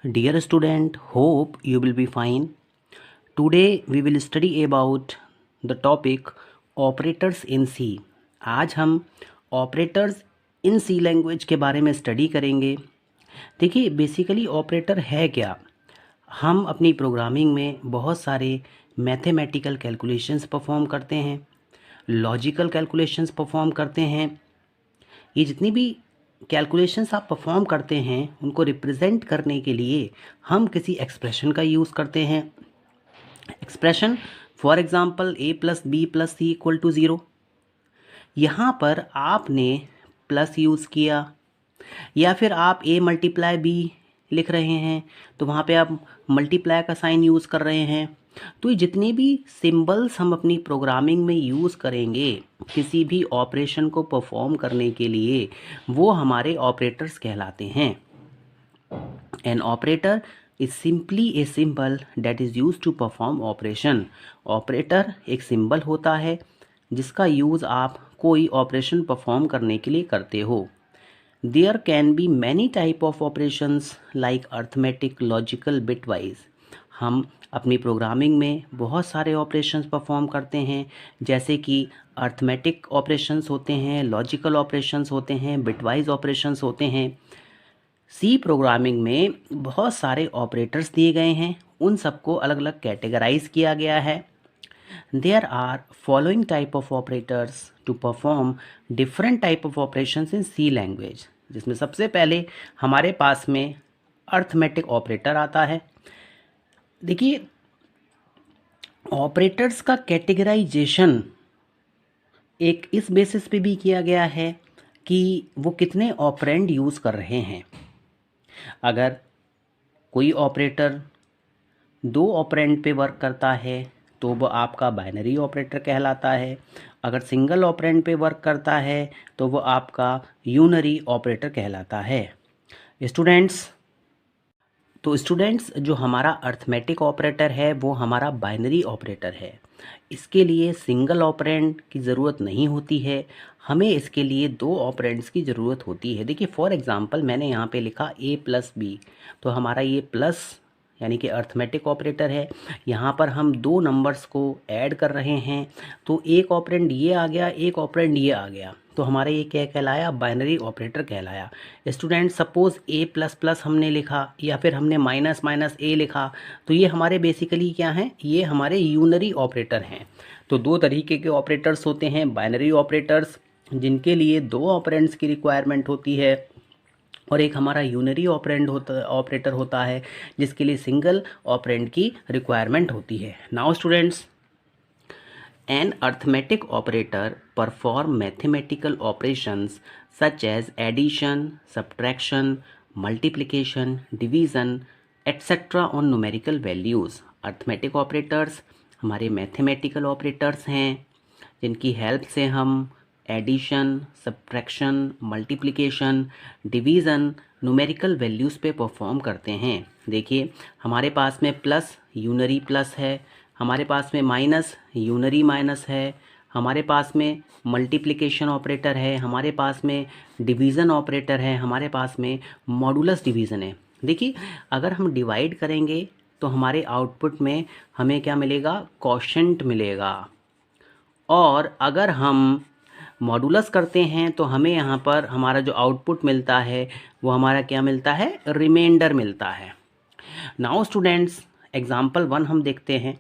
Dear student, hope you will be fine. Today we will study about the topic operators in C. आज हम operators in C language के बारे में study करेंगे। देखिए basically operator है क्या। हम अपनी प्रोग्रामिंग में बहुत सारे मैथमेटिकल कैलकुलेशंस परफॉर्म करते हैं, लॉजिकल कैलकुलेशंस परफॉर्म करते हैं। ये जितनी भी कैलकुलेशंस आप परफॉर्म करते हैं उनको रिप्रेजेंट करने के लिए हम किसी एक्सप्रेशन का यूज़ करते हैं। Expression for example a plus B plus C equal to 0। यहाँ पर आपने प्लस यूज़ किया या फिर आप a मल्टीप्लाई b लिख रहे हैं तो वहाँ पे आप मल्टीप्लाई का साइन यूज़ कर रहे हैं। तो ये जितने भी सिंबल्स हम अपनी प्रोग्रामिंग में यूज़ करेंगे किसी भी ऑपरेशन को परफॉर्म करने के लिए वो हमारे ऑपरेटर्स कहलाते हैं। An operator is simply a symbol that is use to perform operation. Operator एक सिंबल होता है जिसका यूज़ आप कोई ऑपरेशन परफॉर्म करने के लिए करते हो। There can be many type of operations like arithmetic, logical, bitwise. हम अपनी प्रोग्रामिंग में बहुत सारे ऑपरेशंस परफॉर्म करते हैं जैसे कि अर्थमेटिक ऑपरेशंस होते हैं, लॉजिकल ऑपरेशंस होते हैं, बिटवाइज ऑपरेशंस होते हैं। सी प्रोग्रामिंग में बहुत सारे ऑपरेटर्स दिए गए हैं, उन सबको अलग अलग कैटेगराइज किया गया है। There are following type of operators to perform different type of operations in C language, जिसमें सबसे पहले हमारे पास में अर्थमेटिक ऑपरेटर आता है। देखिए ऑपरेटर्स का कैटेगराइजेशन एक इस बेसिस पे भी किया गया है कि वो कितने ऑपरेंड यूज़ कर रहे हैं। अगर कोई ऑपरेटर 2 ऑपरेंड पे वर्क करता है तो वो आपका बाइनरी ऑपरेटर कहलाता है। अगर सिंगल ऑपरेंड पे वर्क करता है तो वो आपका यूनरी ऑपरेटर कहलाता है। स्टूडेंट्स जो हमारा अर्थमेटिक ऑपरेटर है वो हमारा बाइनरी ऑपरेटर है। इसके लिए सिंगल ऑपरेंड की ज़रूरत नहीं होती है, हमें इसके लिए 2 ऑपरेंड्स की ज़रूरत होती है। देखिए फॉर एग्ज़ाम्पल मैंने यहाँ पे लिखा a प्लस बी, तो हमारा ये प्लस यानी कि अर्थमेटिक ऑपरेटर है। यहाँ पर हम 2 नंबर्स को ऐड कर रहे हैं तो एक ऑपरेंड ये आ गया, एक ऑपरेंड ये आ गया, तो हमारा ये क्या कहलाया, बाइनरी ऑपरेटर कहलाया। Student suppose a plus plus हमने लिखा या फिर हमने माइनस माइनस a लिखा, तो ये हमारे बेसिकली क्या हैं, ये हमारे यूनरी ऑपरेटर हैं। तो 2 तरीके के ऑपरेटर्स होते हैं, बाइनरी ऑपरेटर्स जिनके लिए 2 ऑपरेंड्स की रिक्वायरमेंट होती है और एक हमारा यूनरी ऑपरेटर होता है जिसके लिए सिंगल ऑपरेंड की रिक्वायरमेंट होती है। Now students, an arithmetic operator perform mathematical operations such as addition, subtraction, multiplication, division etcetera on numerical values. Arithmetic operators हमारे मैथमेटिकल ऑपरेटर्स हैं जिनकी हेल्प से हम addition, subtraction, multiplication, division numerical values पे perform करते हैं। देखिए हमारे पास में प्लस यूनरी प्लस है, हमारे पास में माइनस यूनरी माइनस है, हमारे पास में मल्टीप्लिकेशन ऑपरेटर है, हमारे पास में डिवीज़न ऑपरेटर है, हमारे पास में मॉडुलस डिवीज़न है। देखिए अगर हम डिवाइड करेंगे तो हमारे आउटपुट में हमें क्या मिलेगा, क्वोशंट मिलेगा। और अगर हम मॉडुलस करते हैं तो हमें यहाँ पर हमारा जो आउटपुट मिलता है वो हमारा क्या मिलता है, रिमाइंडर मिलता है। नाउ स्टूडेंट्स एग्जाम्पल 1 हम देखते हैं।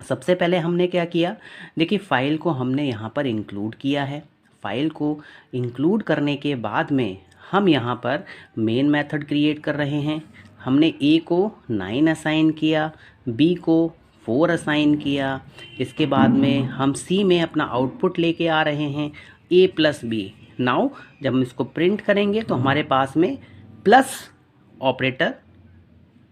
सबसे पहले हमने क्या किया, देखिए फाइल को हमने यहाँ पर इंक्लूड किया है। फाइल को इंक्लूड करने के बाद में हम यहाँ पर मेन मेथड क्रिएट कर रहे हैं। हमने a को 9 असाइन किया, b को 4 असाइन किया। इसके बाद में हम c में अपना आउटपुट लेके आ रहे हैं a प्लस बी। नाउ जब हम इसको प्रिंट करेंगे तो हमारे पास में प्लस ऑपरेटर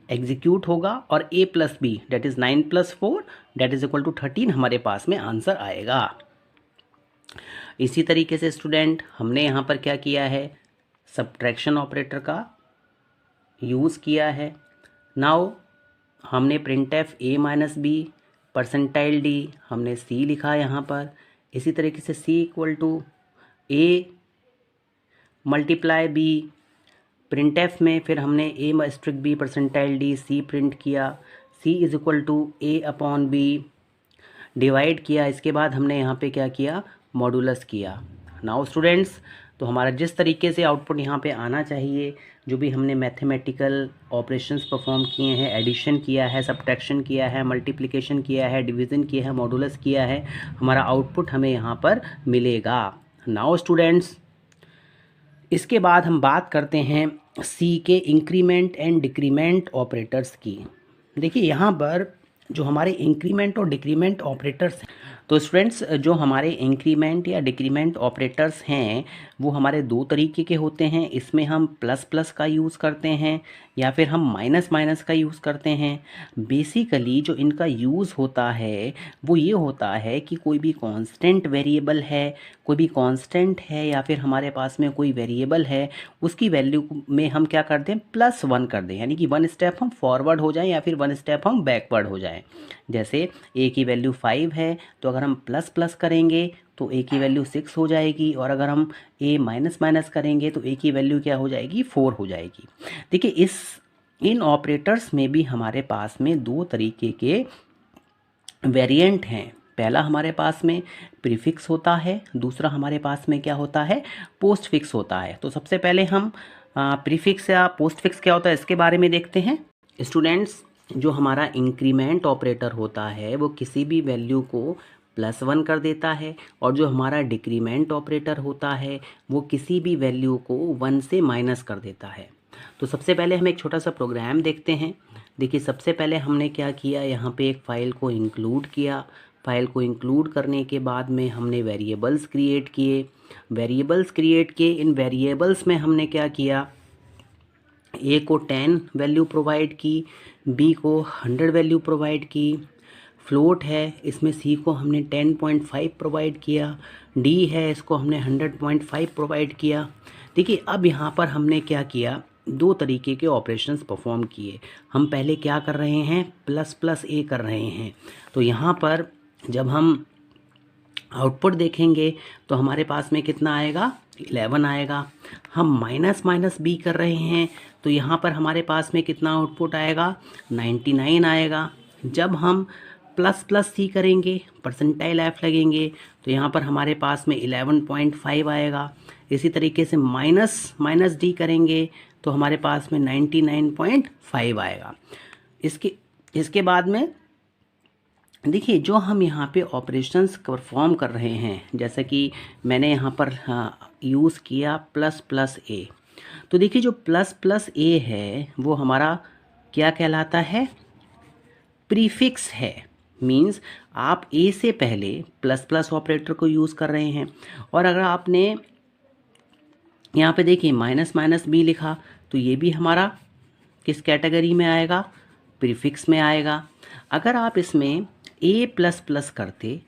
एग्जीक्यूट होगा और a plus B that is 9 plus 4 that is equal to 13 हमारे पास में आंसर आएगा। इसी तरीके से स्टूडेंट हमने यहाँ पर क्या किया है, सब्ट्रैक्शन ऑपरेटर का यूज़ किया है। नाउ हमने print F a minus B percentile d हमने c लिखा यहाँ पर। इसी तरीके से c equal to a multiply b print F में फिर हमने asterisk B percentile D C print किया, C is equal to A upon B divide किया। इसके बाद हमने यहाँ पे क्या किया, मॉडुलस किया। नाउ स्टूडेंट्स, तो हमारा जिस तरीके से आउटपुट यहाँ पे आना चाहिए, जो भी हमने मैथमेटिकल ऑपरेशंस परफॉर्म किए हैं, एडिशन किया है, सब्ट्रैक्शन किया है, मल्टीप्लिकेशन किया है, डिवीज़न किया है, मॉडुलस किया है, हमारा आउटपुट हमें यहाँ पर मिलेगा। नाउ स्टूडेंट्स, इसके बाद हम बात करते हैं सी के इंक्रीमेंट एंड डिक्रीमेंट ऑपरेटर्स की। देखिए यहाँ पर जो हमारे इंक्रीमेंट और डिक्रीमेंट ऑपरेटर्स हैं, तो स्टूडेंट्स जो हमारे इंक्रीमेंट या डिक्रीमेंट ऑपरेटर्स हैं वो हमारे दो तरीके के होते हैं। इसमें हम प्लस प्लस का यूज़ करते हैं या फिर हम माइनस माइनस का यूज़ करते हैं। बेसिकली जो इनका यूज़ होता है वो ये होता है कि कोई भी कांस्टेंट वेरिएबल है, कोई भी कांस्टेंट है या फिर हमारे पास में कोई वेरिएबल है, उसकी वैल्यू में हम क्या कर दें, +1 कर दें, यानी कि 1 स्टेप हम फॉरवर्ड हो जाएं या फिर 1 स्टेप हम बैकवर्ड हो जाएं। जैसे ए की वैल्यू 5 है तो अगर हम प्लस प्लस करेंगे तो ए की वैल्यू 6 हो जाएगी, और अगर हम ए माइनस माइनस करेंगे तो ए की वैल्यू क्या हो जाएगी, 4 हो जाएगी। देखिए इन ऑपरेटर्स में भी हमारे पास में दो तरीके के वेरिएंट हैं। पहला हमारे पास में प्रीफिक्स होता है, दूसरा हमारे पास में क्या होता है, पोस्ट फिक्स होता है। तो सबसे पहले हम प्रीफिक्स या पोस्ट फिक्स क्या होता है इसके बारे में देखते हैं। स्टूडेंट्स, जो हमारा इंक्रीमेंट ऑपरेटर होता है वो किसी भी वैल्यू को +1 कर देता है, और जो हमारा डिक्रीमेंट ऑपरेटर होता है वो किसी भी वैल्यू को 1 से माइनस कर देता है। तो सबसे पहले हम एक छोटा सा प्रोग्राम देखते हैं। देखिए सबसे पहले हमने क्या किया, यहाँ पे एक फ़ाइल को इंक्लूड किया। फ़ाइल को इंक्लूड करने के बाद में हमने वेरिएबल्स क्रिएट किए। वेरिएबल्स क्रिएट किए, इन वेरिएबल्स में हमने क्या किया, ए को 10 वैल्यू प्रोवाइड की, बी को 100 वैल्यू प्रोवाइड की, फ्लोट है इसमें सी को हमने 10.5 प्रोवाइड किया, डी है इसको हमने 100.5 प्रोवाइड किया। देखिए अब यहाँ पर हमने क्या किया, दो तरीके के ऑपरेशंस परफॉर्म किए। हम पहले क्या कर रहे हैं, प्लस प्लस ए कर रहे हैं। तो यहाँ पर जब हम आउटपुट देखेंगे तो हमारे पास में कितना आएगा, 11 आएगा। हम माइनस माइनस बी कर रहे हैं तो यहाँ पर हमारे पास में कितना आउटपुट आएगा, 99 आएगा। जब हम प्लस प्लस सी करेंगे, परसेंटाइल एफ लगेंगे, तो यहाँ पर हमारे पास में 11.5 आएगा। इसी तरीके से माइनस माइनस डी करेंगे तो हमारे पास में 99.5 आएगा। इसके बाद में देखिए जो हम यहाँ पे ऑपरेशंस परफॉर्म कर रहे हैं, जैसे कि मैंने यहाँ पर यूज़ किया प्लस प्लस ए, तो देखिए जो प्लस प्लस ए है वो हमारा क्या कहलाता है, प्रीफिक्स है। मींस आप ए से पहले प्लस प्लस ऑपरेटर को यूज़ कर रहे हैं, और अगर आपने यहाँ पे देखिए माइनस माइनस बी लिखा तो ये भी हमारा किस कैटेगरी में आएगा, प्रीफिक्स में आएगा। अगर आप इसमें ए प्लस प्लस करते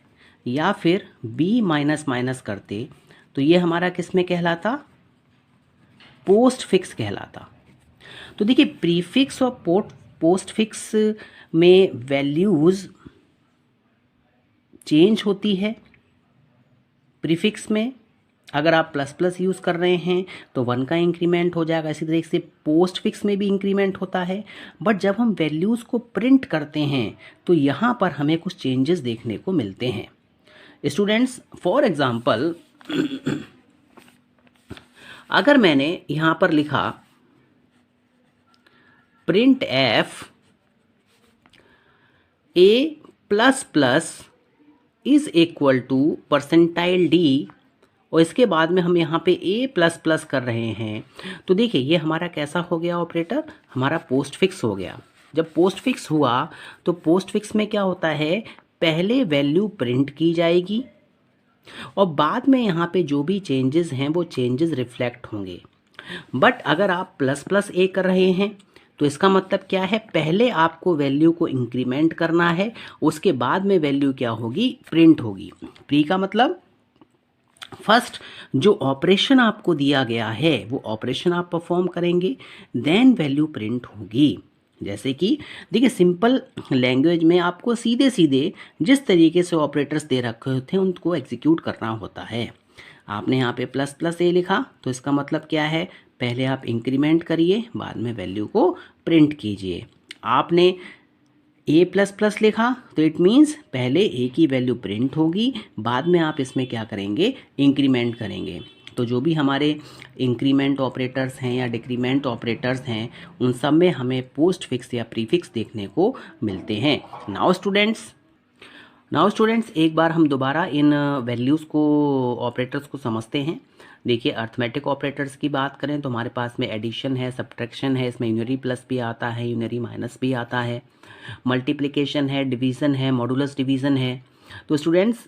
या फिर बी माइनस माइनस करते तो ये हमारा किस में कहलाता, पोस्ट फिक्स कहलाता। तो देखिए प्रीफिक्स और पोस्ट फिक्स में वैल्यूज़ चेंज होती है। प्रीफिक्स में अगर आप प्लस प्लस यूज़ कर रहे हैं तो 1 का इंक्रीमेंट हो जाएगा। इसी तरीके से पोस्ट फिक्स में भी इंक्रीमेंट होता है। बट जब हम वैल्यूज़ को प्रिंट करते हैं तो यहाँ पर हमें कुछ चेंजेस देखने को मिलते हैं। स्टूडेंट्स, फॉर एग्जांपल अगर मैंने यहाँ पर लिखा print F A plus plus is equal to percentile D, और इसके बाद में हम यहाँ पे ए प्लस प्लस कर रहे हैं, तो देखिए ये हमारा कैसा हो गया ऑपरेटर, हमारा पोस्ट फिक्स हो गया। जब पोस्ट फिक्स हुआ तो पोस्ट फिक्स में क्या होता है, पहले वैल्यू प्रिंट की जाएगी और बाद में यहाँ पे जो भी चेंजेस हैं वो चेंजेस रिफ्लेक्ट होंगे। बट अगर आप प्लस प्लस ए कर रहे हैं तो इसका मतलब क्या है, पहले आपको वैल्यू को इंक्रीमेंट करना है, उसके बाद में वैल्यू क्या होगी, प्रिंट होगी। प्री का मतलब फर्स्ट जो ऑपरेशन आपको दिया गया है वो ऑपरेशन आप परफॉर्म करेंगे, देन वैल्यू प्रिंट होगी। जैसे कि देखिए सिंपल लैंग्वेज में आपको सीधे सीधे जिस तरीके से ऑपरेटर्स दे रखे होते हैं उनको एग्जीक्यूट करना होता है। आपने यहाँ पे प्लस प्लस ए लिखा तो इसका मतलब क्या है, पहले आप इंक्रीमेंट करिए, बाद में वैल्यू को प्रिंट कीजिए। आपने a प्लस प्लस लिखा तो इट मीन्स पहले a की वैल्यू प्रिंट होगी, बाद में आप इसमें क्या करेंगे, इंक्रीमेंट करेंगे। तो जो भी हमारे इंक्रीमेंट ऑपरेटर्स हैं या डिक्रीमेंट ऑपरेटर्स हैं, उन सब में हमें पोस्ट फिक्स या प्रीफिक्स देखने को मिलते हैं। नाउ स्टूडेंट्स एक बार हम दोबारा इन वैल्यूज़ को, ऑपरेटर्स को समझते हैं। देखिए, अर्थमेटिक ऑपरेटर्स की बात करें तो हमारे पास में एडिशन है, सब्ट्रैक्शन है, इसमें यूनरी प्लस भी आता है, यूनरी माइनस भी आता है, मल्टीप्लिकेशन है, डिवीज़न है, मॉडुलस डिवीज़न है। तो स्टूडेंट्स,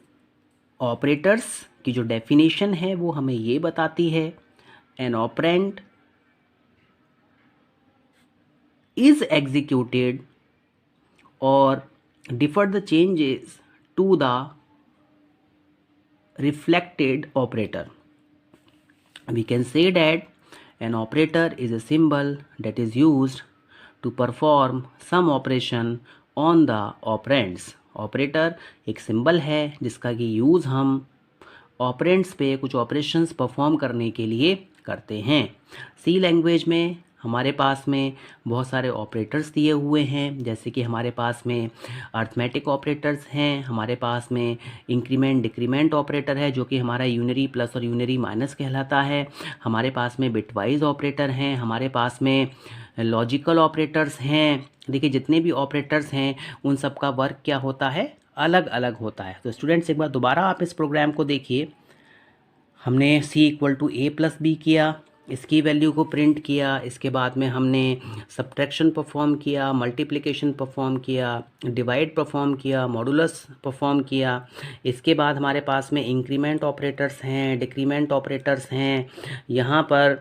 ऑपरेटर्स की जो डेफिनेशन है वो हमें ये बताती है, एन ऑपरेंड इज एग्जीक्यूटेड और differ the changes to the reflected operator. We can say that an operator is a symbol that is used to perform some operation on the operands. Operator एक symbol है जिसका कि use हम operands पे कुछ operations perform करने के लिए करते हैं। सी लैंग्वेज में हमारे पास में बहुत सारे ऑपरेटर्स दिए हुए हैं, जैसे कि हमारे पास में अर्थमेटिक ऑपरेटर्स हैं, हमारे पास में इंक्रीमेंट डिक्रीमेंट ऑपरेटर है जो कि हमारा यूनरी प्लस और यूनरी माइनस कहलाता है, हमारे पास में बिटवाइज ऑपरेटर हैं, हमारे पास में लॉजिकल ऑपरेटर्स हैं। देखिए, जितने भी ऑपरेटर्स हैं उन सब का वर्क क्या होता है, अलग अलग होता है। तो स्टूडेंट्स, एक बार दोबारा आप इस प्रोग्राम को देखिए। हमने c equal to a plus B किया, इसकी वैल्यू को प्रिंट किया, इसके बाद में हमने सब्ट्रैक्शन परफॉर्म किया, मल्टीप्लिकेशन परफॉर्म किया, डिवाइड परफॉर्म किया, मॉडुलस परफॉर्म किया। इसके बाद हमारे पास में इंक्रीमेंट ऑपरेटर्स हैं, डिक्रीमेंट ऑपरेटर्स हैं। यहाँ पर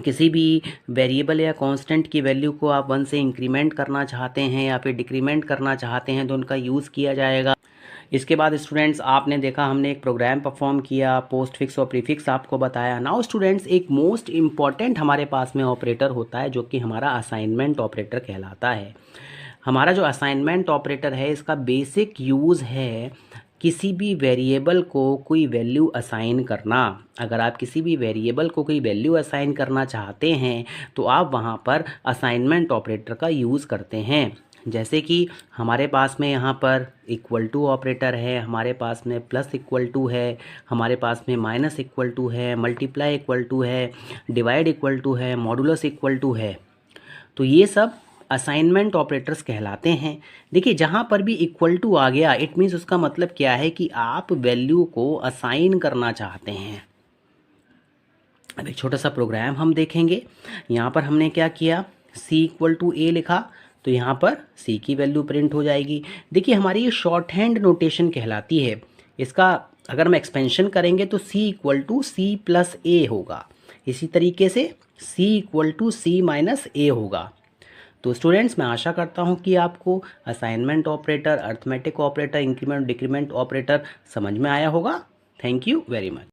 किसी भी वेरिएबल या कांस्टेंट की वैल्यू को आप 1 से इंक्रीमेंट करना चाहते हैं या फिर डिक्रीमेंट करना चाहते हैं तो उनका यूज़ किया जाएगा। इसके बाद स्टूडेंट्स, आपने देखा हमने एक प्रोग्राम परफॉर्म किया, पोस्ट फिक्स और प्रीफिक्स आपको बताया। नाउ स्टूडेंट्स, एक मोस्ट इम्पॉर्टेंट हमारे पास में ऑपरेटर होता है जो कि हमारा असाइनमेंट ऑपरेटर कहलाता है। हमारा जो असाइनमेंट ऑपरेटर है, इसका बेसिक यूज़ है किसी भी वेरिएबल को कोई वैल्यू असाइन करना। अगर आप किसी भी वेरिएबल को कोई वैल्यू असाइन करना चाहते हैं तो आप वहाँ पर असाइनमेंट ऑपरेटर का यूज़ करते हैं। जैसे कि हमारे पास में यहाँ पर इक्वल टू ऑपरेटर है, हमारे पास में प्लस इक्वल टू है, हमारे पास में माइनस इक्वल टू है, मल्टीप्लाई इक्वल टू है, डिवाइड इक्वल टू है, मॉडुलस इक्वल टू है। तो ये सब असाइनमेंट ऑपरेटर्स कहलाते हैं। देखिए, जहाँ पर भी इक्वल टू आ गया, इट मीन्स उसका मतलब क्या है कि आप वैल्यू को असाइन करना चाहते हैं। अब एक छोटा सा प्रोग्राम हम देखेंगे। यहाँ पर हमने क्या किया, c इक्वल टू a लिखा तो यहाँ पर c की वैल्यू प्रिंट हो जाएगी। देखिए, हमारी ये शॉर्ट हैंड नोटेशन कहलाती है। इसका अगर हम एक्सपेंशन करेंगे तो c equal to c plus a होगा। इसी तरीके से c equal to c minus a होगा। तो स्टूडेंट्स, मैं आशा करता हूँ कि आपको assignment operator, arithmetic operator, increment decrement operator समझ में आया होगा। Thank you very much.